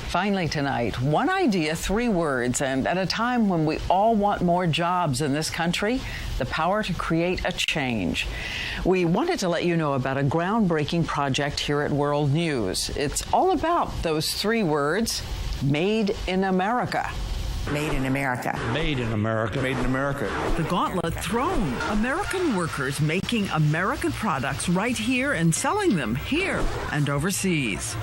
Finally tonight, one idea, three words, and at a time when we all want more jobs in this country, the power to create a change. We wanted to let you know about a groundbreaking project here at World News. It's all about those three words, Made in America. Made in America. Made in America. Made in America. The gauntlet thrown. American workers making American products right here and selling them here and overseas.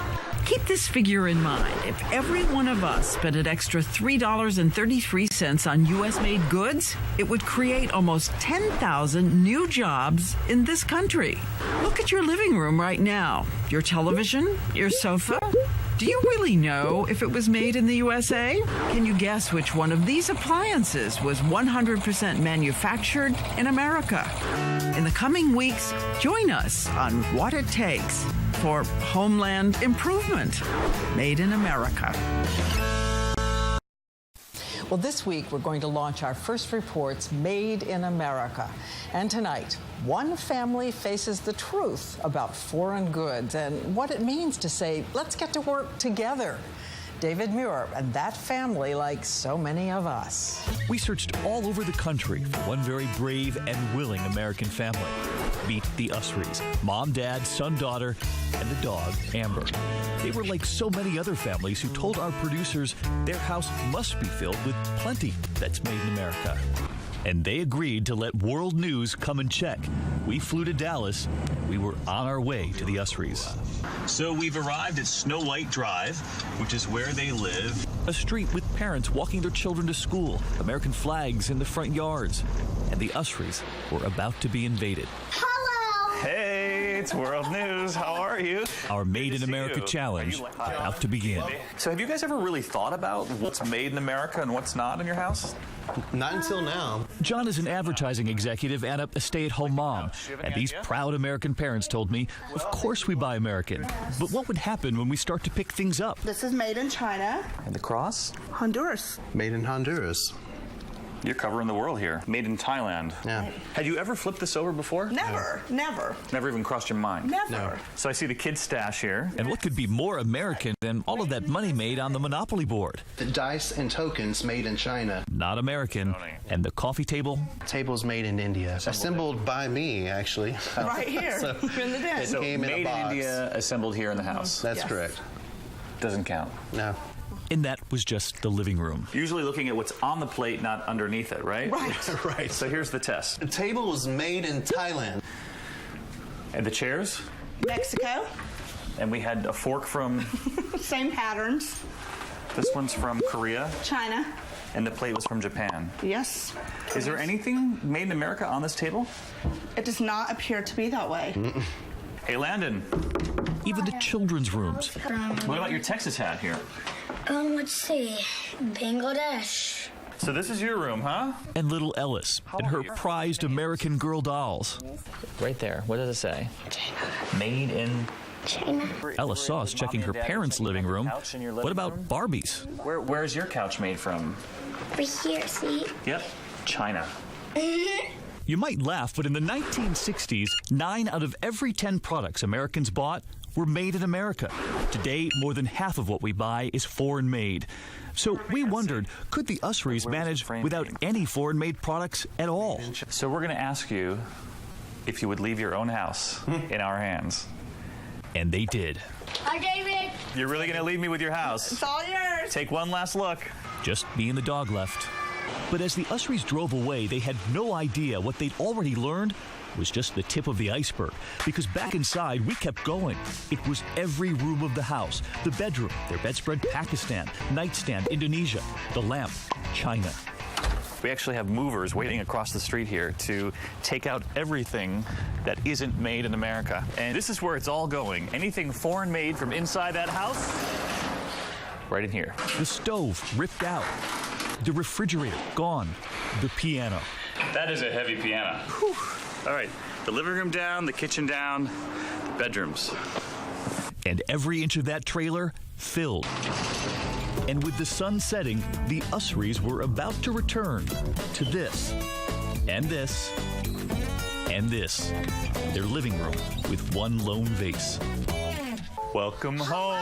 Keep this figure in mind. If every one of us spent an extra $3.33 on U.S.-made goods, it would create almost 10,000 new jobs in this country. Look at your living room right now. Your television, your sofa. Do you really know if it was made in the USA? Can you guess which one of these appliances was 100% manufactured in America? In the coming weeks, join us on What It Takes for Homeland Improvement, Made in America. Well, this week we're going to launch our first reports, Made in America. And tonight, one family faces the truth about foreign goods and what it means to say, let's get to work together. David MUIR and that family, like so many of us. We searched all over the country for one very brave and willing American family. Meet the Usuries, mom, dad, son, daughter, and the dog, Amber. They were like so many other families who told our producers their house must be filled with plenty that's made in America. And they agreed to let World News come and check. We flew to Dallas. We were on our way to the Usuries. So we've arrived at Snow White Drive, which is where they live. A street with parents walking their children to school, American flags in the front yards, and the Usuries were about to be invaded. Hey, it's World News. How are you? Our Made in America challenge about to begin. So have you guys ever really thought about what's made in America and what's not in your house? Not until now. John is an advertising executive and a stay-at-home mom. And these proud American parents told me, of course we buy American. But what would happen when we start to pick things up? This is made in China. And the cross? Honduras. Made in Honduras. You're covering the world here. Made in Thailand. Yeah. Had you ever flipped this over before? Never. Never. Never even crossed your mind? Never. No. So I see the kids' stash here. And what could be more American than all of that money made on the Monopoly board? The dice and tokens made in China. Not American. And the coffee table? Tables made in India. Assembled by me, actually. Right here So in the den. it came in a Made box. in India, assembled here in the house. That's Yes. correct. Doesn't count. No. And that was just the living room. Usually looking at what's on the plate, not underneath it, right? Right. Right. So here's the test. The table was made in Thailand. And the chairs? Mexico. And we had a fork from, Same patterns. this one's from Korea, China. and the plate was from Japan. Yes. Is there anything made in America on this table? It does not appear to be that way. Hey, Landon, Even the children's rooms. what about your Texas hat here? Let's see. Bangladesh. So this is your room, huh? And little Ellis and her prized American Girl dolls. Right there. What does it say? Made in China. Ellis saw us checking her parents' living room. What about Barbie's? Where's your couch made from? Over here, see? Yep, China. You might laugh, but in the 1960s, 9 out of every 10 products Americans bought were made in America. Today, more than half of what we buy is foreign-made. So we wondered, could the Usuries manage without any foreign-made products at all? So we're going to ask you if you would leave your own house in our hands. And they did. Hi, David. You're really going to leave me with your house? It's all yours. Take one last look. Just me and the dog left. But as the Usuries drove away, they had no idea what they'd already learned was just the tip of the iceberg. Because back inside, we kept going. It was every room of the house. The bedroom, their bedspread, Pakistan. Nightstand, Indonesia. The lamp, China. We actually have movers waiting across the street here to take out everything that isn't made in America. And this is where it's all going. Anything foreign made from inside that house, right in here. The stove ripped out. The refrigerator gone. The piano. That is a heavy piano. Whew. All right, the living room down, the kitchen down, the bedrooms. And every inch of that trailer filled. And with the sun setting, the Usuries were about to return to this, and this, and this. Their living room with one lone vase. Welcome home.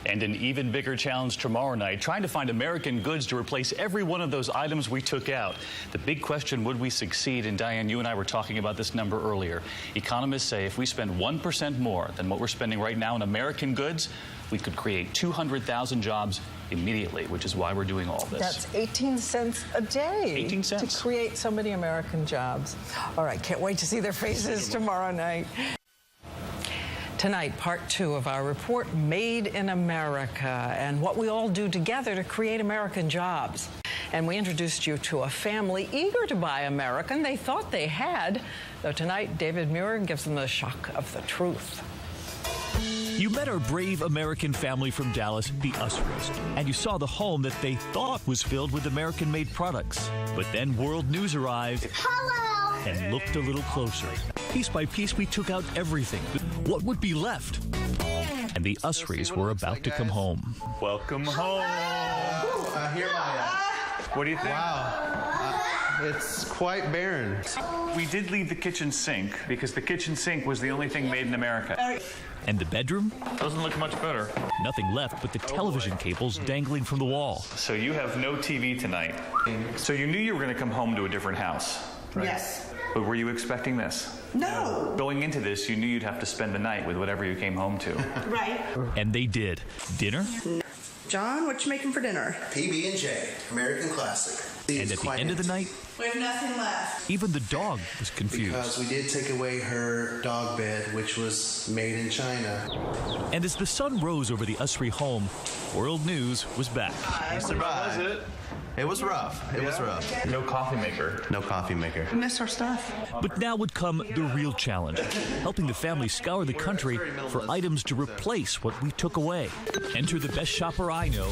And an even bigger challenge tomorrow night, trying to find American goods to replace every one of those items we took out. The big question, would we succeed? And Diane, you and I were talking about this number earlier. Economists say if we spend 1% more than what we're spending right now in American goods, we could create 200,000 jobs immediately, which is why we're doing all this. That's 18 cents a day. 18 cents. To create so many American jobs. All right, can't wait to see their faces tomorrow night. Tonight, part 2 of our report, Made in America, and what we all do together to create American jobs. And we introduced you to a family eager to buy American they thought they had, though tonight, David MUIR gives them the shock of the truth. You met our brave American family from Dallas, the Usuries, and you saw the home that they thought was filled with American-made products. But then world news arrived. Hello! And looked a little closer. Piece by piece, we took out everything. What would be left? And the Usuries were about to come home. Welcome home. Here I What do you think? Wow. It's quite barren. We did leave the kitchen sink because the kitchen sink was the only thing made in America. And the bedroom? Doesn't look much better. Nothing left but the television cables dangling from the wall. So you have no TV tonight. So you knew you were going to come home to a different house. Right. Yes. But were you expecting this? No. Going into this, you knew you'd have to spend the night with whatever you came home to. Right. And they did. Dinner? John, what you making for dinner? PB&J, American classic. And at the end of the night, We have nothing left. even the dog was confused. Because we did take away her dog bed, which was made in China. And as the sun rose over the Usury home, world news was back. Survived. It was rough. It was rough. No coffee maker. No coffee maker. We missed our stuff. But now would come the real challenge, helping the family scour the country for items to replace what we took away. Enter the best shopper I know,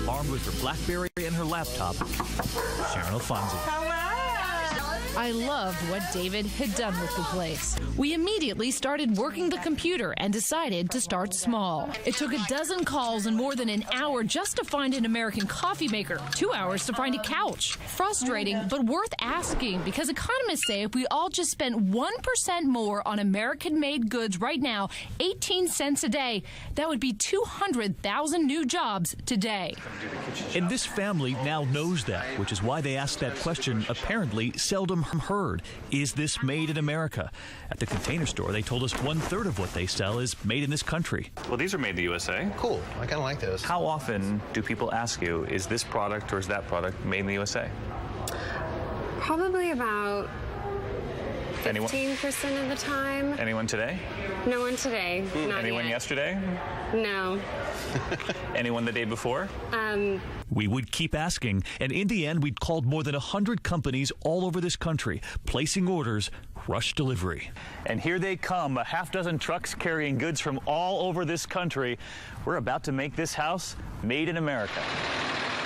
armed with her BlackBerry and her laptop, Sharon Alfonsi. I loved what David had done with the place. We immediately started working the computer and decided to start small. It took a dozen calls and more than an hour just to find an American coffee maker, 2 hours to find a couch. Frustrating, but worth asking because economists say if we all just spent 1% more on American-made goods right now, 18 cents a day, that would be 200,000 new jobs today. And this family now knows that, which is why they ask that question apparently seldom heard. Is this made in America? At the Container Store, they told us 1/3 of what they sell is made in this country. Well, these are made in the USA. Cool. I kind of like those. How often do people ask you, is this product or is that product made in the USA? Probably about Anyone? 15% of the time. Anyone today? No one today. Not Anyone yet. yesterday? No. Anyone the day before? We would keep asking, and in the end, we'd called more than 100 companies all over this country, placing orders, rush delivery. And here they come, a half dozen trucks carrying goods from all over this country. We're about to make this house made in America.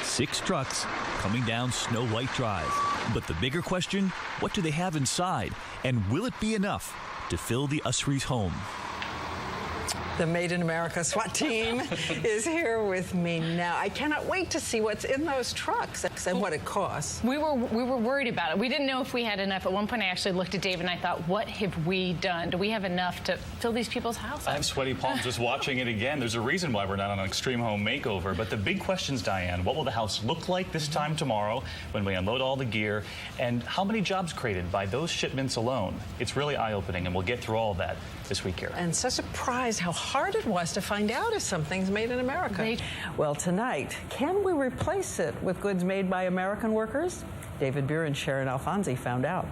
6 trucks coming down Snow White Drive. But the bigger question, what do they have inside? And will it be enough to fill the Usuries' home? The Made in America SWAT team is here with me now. I cannot wait to see what's in those trucks and what it costs. We were worried about it. We didn't know if we had enough. At one point, I actually looked at Dave and I thought, what have we done? Do we have enough to fill these people's houses? I have sweaty palms just watching it again. There's a reason why we're not on an extreme home makeover. But the big questions, Diane, what will the house look like this time tomorrow when we unload all the gear? And how many jobs created by those shipments alone? It's really eye-opening, and we'll get through all of that this week here. And so surprised how hard it was to find out if something's made in America. Well, tonight, can we replace it with goods made by American workers? David MUIR and Sharon Alfonsi found out.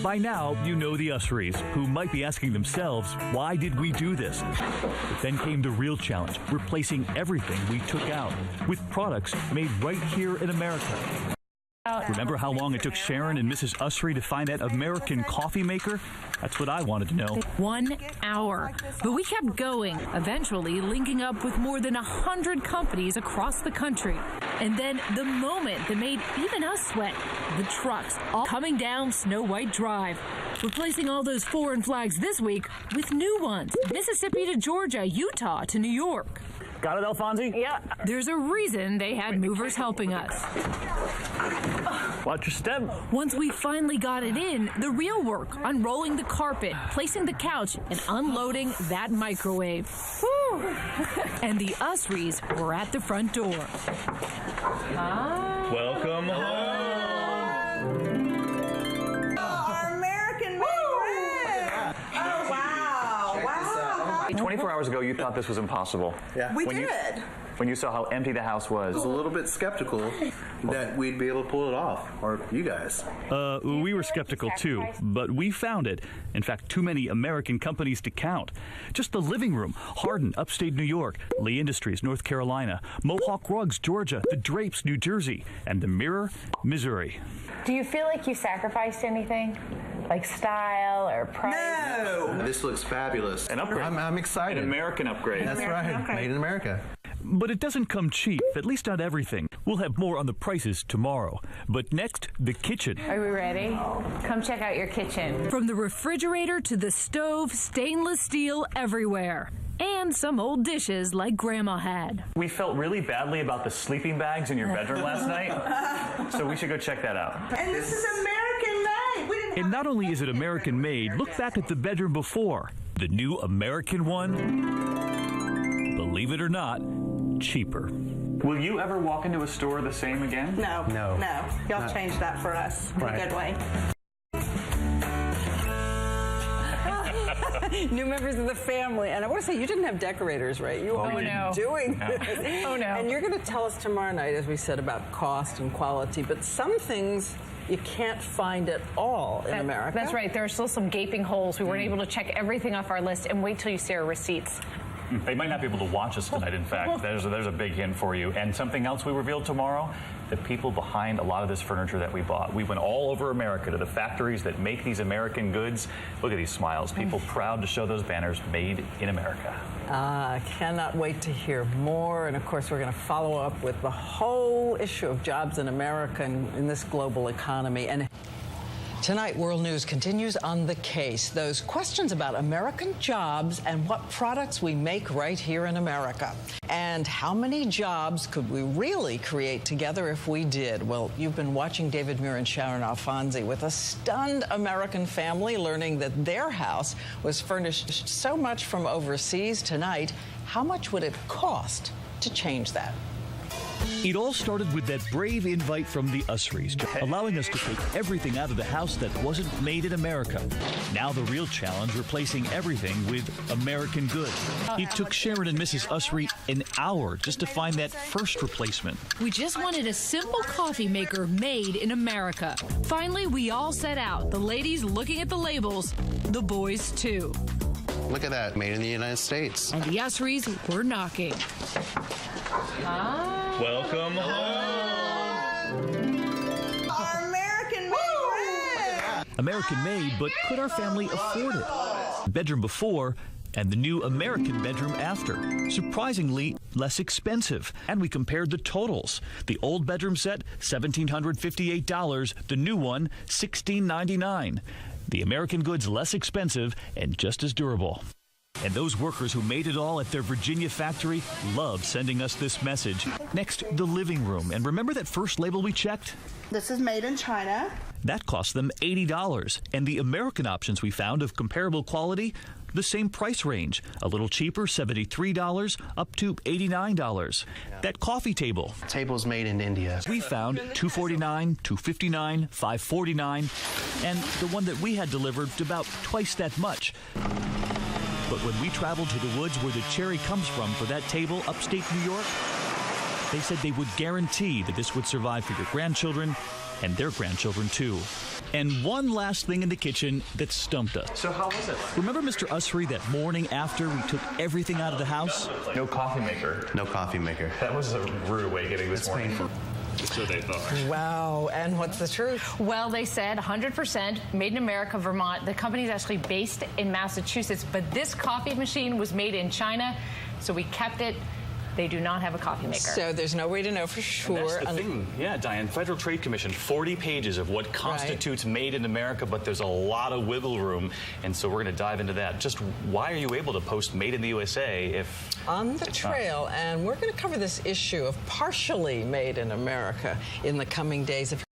By now, you know the Usuries, who might be asking themselves, why did we do this? But then came the real challenge, replacing everything we took out with products made right here in America. Remember how long it took Sharon and Mrs. Usury to find that American coffee maker? That's what I wanted to know. 1 hour. But we kept going, eventually linking up with more than 100 companies across the country. And then the moment that made even us sweat, the trucks all coming down Snow White Drive, replacing all those foreign flags this week with new ones. Mississippi to Georgia, Utah to New York. Got it, Alfonsi? Yeah. There's a reason they had movers helping us. Watch your step. Once we finally got it in, the real work, unrolling the carpet, placing the couch, and unloading that microwave. Whew. And the Usuries were at the front door. Welcome home. Our American made bread. Oh, wow. Wow. 24 hours ago, you thought this was impossible. Yeah. We did. When you saw how empty the house was. I was a little bit skeptical that we'd be able to pull it off, or you guys. We were skeptical too, but we found it. In fact, too many American companies to count. Just the living room, Hardin, upstate New York, Lee Industries, North Carolina, Mohawk Rugs, Georgia, the Drapes, New Jersey, and the MUIR, Missouri. Do you feel like you sacrificed anything? Like style or price? No. This looks fabulous. An upgrade. I'm excited. An American upgrade. That's right. upgrade. Made in America. But it doesn't come cheap, at least not everything. We'll have more on the prices tomorrow. But next, the kitchen. Are we ready? Come check out your kitchen. From the refrigerator to the stove, stainless steel everywhere. And some old dishes like Grandma had. We felt really badly about the sleeping bags in your bedroom last night, so we should go check that out. And this is American made. We didn't And not only is it American made, look back at the bedroom before. The new American one, believe it or not, cheaper. Will you ever walk into a store the same again? No. No. No. Y'all changed that for us in a good way. New members of the family. And I want to say, you didn't have decorators, right? You were doing this. Oh, no. And you're going to tell us tomorrow night, as we said, about cost and quality. But some things you can't find at all in America. That's right. There are still some gaping holes. We weren't able to check everything off our list. And wait till you see our receipts. They might not be able to watch us tonight, in fact. There's a big hint for you. And something else we revealed tomorrow, the people behind a lot of this furniture that we bought. We went all over America to the factories that make these American goods. Look at these smiles. People proud to show those banners, made in America. I cannot wait to hear more. And of course, we're going to follow up with the whole issue of jobs in America and in this global economy. And tonight, World News continues on the case. Those questions about American jobs and what products we make right here in America. And how many jobs could we really create together if we did? Well, you've been watching David MUIR and Sharon Alfonsi with a stunned American family learning that their house was furnished so much from overseas. Tonight, how much would it cost to change that? It all started with that brave invite from the Usuries, allowing us to take everything out of the house that wasn't made in America. Now the real challenge, replacing everything with American goods. It took Sharon and Mrs. Usury an hour just to find that first replacement. We just wanted a simple coffee maker made in America. Finally, we all set out, the ladies looking at the labels, the boys too. Look at that, made in the United States. And the Usuries were knocking. Welcome home. Our American made bread. American made, but could our family afford it? Bedroom before and the new American bedroom after. Surprisingly less expensive. And we compared the totals. The old bedroom set, $1,758. The new one, $1,699. The American goods less expensive and just as durable. And those workers who made it all at their Virginia factory love sending us this message. Next, the living room. And remember that first label we checked? This is made in China. That cost them $80. And the American options we found of comparable quality, the same price range. A little cheaper, $73 up to $89. That coffee table. Table's made in India. We found $249, $259, $549, and the one that we had delivered about twice that much. But when we traveled to the woods where the cherry comes from for that table upstate New York, they said they would guarantee that this would survive for your grandchildren and their grandchildren too. And one last thing in the kitchen that stumped us. So how was it? Remember Mr. Usury that morning after we took everything out of the house? No coffee maker. No coffee maker. That was a rude awakening this morning. Painful. So they thought. Wow. And what's the truth? Well, they said 100% made in America, Vermont. The company is actually based in Massachusetts, but this coffee machine was made in China, so we kept it. They do not have a coffee maker. So there's no way to know for sure. And that's the thing. Yeah, Diane, Federal Trade Commission, 40 pages of what constitutes made in America, but there's a lot of wiggle room, and so we're going to dive into that. Just why are you able to post made in the USA if... On the trail, and we're going to cover this issue of partially made in America in the coming days. If